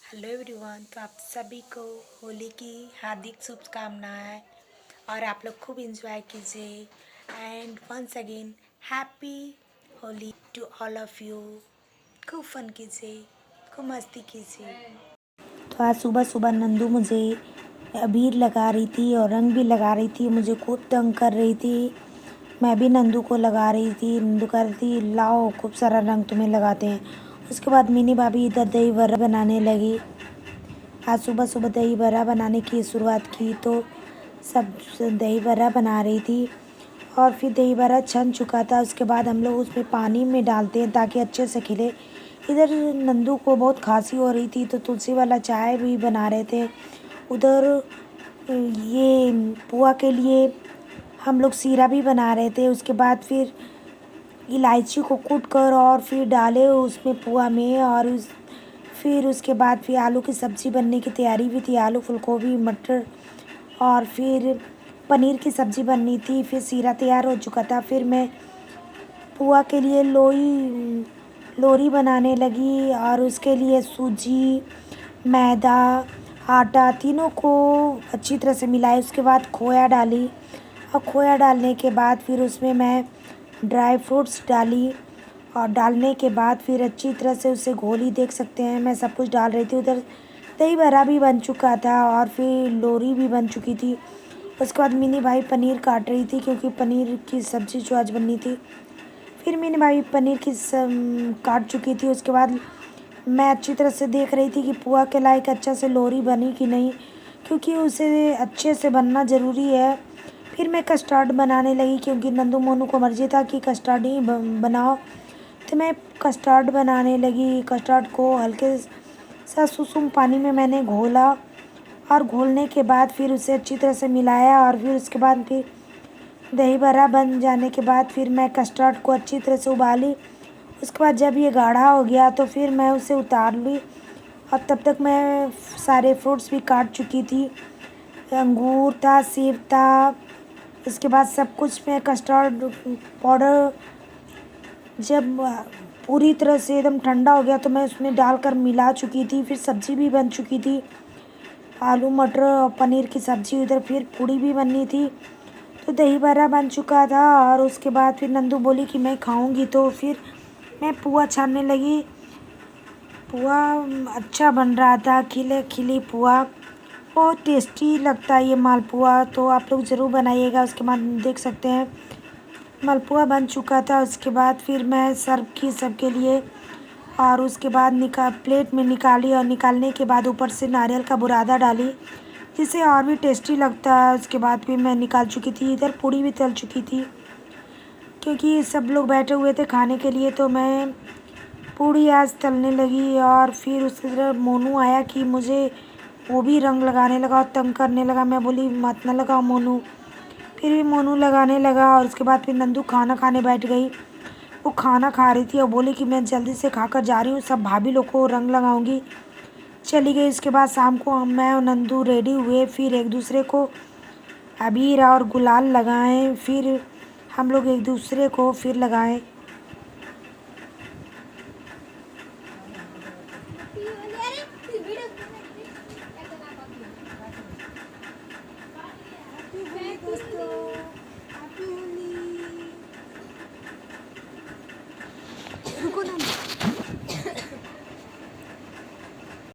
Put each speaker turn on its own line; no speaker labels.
Hello everyone. तो आप सभी को होली की हार्दिक शुभकामनाएं और आप लोग खूब एंजॉय कीजिए and once again happy Holi to all of you. खूब फन कीजिए, खूब मस्ती कीजिए। तो आज सुबह सुबह नंदू मुझे अबीर लगा रही थी और रंग भी लगा रही थी, मुझे खूब तंग कर रही थी। मैं भी नंदू को लगा रही थी। नंदू कह रही थी लाओ खूब सारा रंग तुम्हें लगाते हैं। उसके बाद मिनी भाभी इधर दही बड़ा बनाने लगी। आज सुबह सुबह दही बड़ा बनाने की शुरुआत की तो सब दही बड़ा बना रही थी और फिर दही बड़ा छन चुका था। उसके बाद हम लोग उसमें पानी में डालते हैं ताकि अच्छे से खिले। इधर नंदू को बहुत खांसी हो रही थी तो तुलसी वाला चाय भी बना रहे थे। उधर ये पुआ के लिए हम लोग सीरा भी बना रहे थे। उसके बाद फिर इलायची को कूट कर और फिर डाले उसमें पुआ में और फिर उसके बाद फिर आलू की सब्ज़ी बनने की तैयारी भी थी। आलू फूलगोभी मटर और फिर पनीर की सब्ज़ी बननी थी। फिर सीरा तैयार हो चुका था। फिर मैं पुआ के लिए लोरी बनाने लगी और उसके लिए सूजी मैदा आटा तीनों को अच्छी तरह से मिलाए। उसके बाद खोया डाली और खोया डालने के बाद फिर उसमें मैं ड्राई फ्रूट्स डाली और डालने के बाद फिर अच्छी तरह से उसे घोली। देख सकते हैं मैं सब कुछ डाल रही थी। उधर दही बड़ा भी बन चुका था और फिर लोरी भी बन चुकी थी। उसके बाद मिनी भाई पनीर काट रही थी क्योंकि पनीर की सब्ज़ी जो आज बननी थी। फिर मिनी भाई पनीर की काट चुकी थी। उसके बाद मैं अच्छी तरह से देख रही थी कि पुआ के लायक अच्छा से लोरी बनी कि नहीं, क्योंकि उसे अच्छे से बनना ज़रूरी है। फिर मैं कस्टर्ड बनाने लगी क्योंकि नंदू मोनू को मर्जी था कि कस्टर्ड ही बनाओ। तो मैं कस्टर्ड बनाने लगी। कस्टर्ड को हल्के सा सुसुम पानी में मैंने घोला और घोलने के बाद फिर उसे अच्छी तरह से मिलाया और फिर उसके बाद फिर दही बड़ा बन जाने के बाद फिर मैं कस्टर्ड को अच्छी तरह से उबाली। उसके बाद जब ये गाढ़ा हो गया तो फिर मैं उसे उतार ली और तब तक मैं सारे फ्रूट्स भी काट चुकी थी। अंगूर था, सेब था। उसके बाद सब कुछ मैं कस्टर्ड पाउडर जब पूरी तरह से एकदम ठंडा हो गया तो मैं उसमें डालकर मिला चुकी थी। फिर सब्ज़ी भी बन चुकी थी, आलू मटर और पनीर की सब्ज़ी। उधर फिर पूड़ी भी बननी थी। तो दही बड़ा बन चुका था और उसके बाद फिर नंदू बोली कि मैं खाऊंगी तो फिर मैं पुआ छानने लगी। पुआ अच्छा बन रहा था, खिले खिली पुआ। बहुत टेस्टी लगता है ये मालपुआ, तो आप लोग ज़रूर बनाइएगा। उसके बाद देख सकते हैं मालपुआ बन चुका था। उसके बाद फिर मैं सर्व की सबके लिए और उसके बाद प्लेट में निकाली और निकालने के बाद ऊपर से नारियल का बुरादा डाली जिससे और भी टेस्टी लगता है। उसके बाद फिर मैं निकाल चुकी थी। इधर पूड़ी भी तल चुकी थी क्योंकि सब लोग बैठे हुए थे खाने के लिए, तो मैं पूड़ी आज तलने लगी। और फिर उसकी तरफ मोनू आया कि मुझे वो भी रंग लगाने लगा और तंग करने लगा। मैं बोली मत ना लगाओ मोनू। फिर भी मोनू लगाने लगा और उसके बाद फिर नंदू खाना खाने बैठ गई। वो खाना खा रही थी और बोली कि मैं जल्दी से खाकर जा रही हूँ, सब भाभी लोग को रंग लगाऊंगी। चली गई। उसके बाद शाम को मैं और नंदू रेडी हुए, फिर एक दूसरे को अबीर और गुलाल लगाएं, फिर हम लोग एक दूसरे को फिर लगाएं।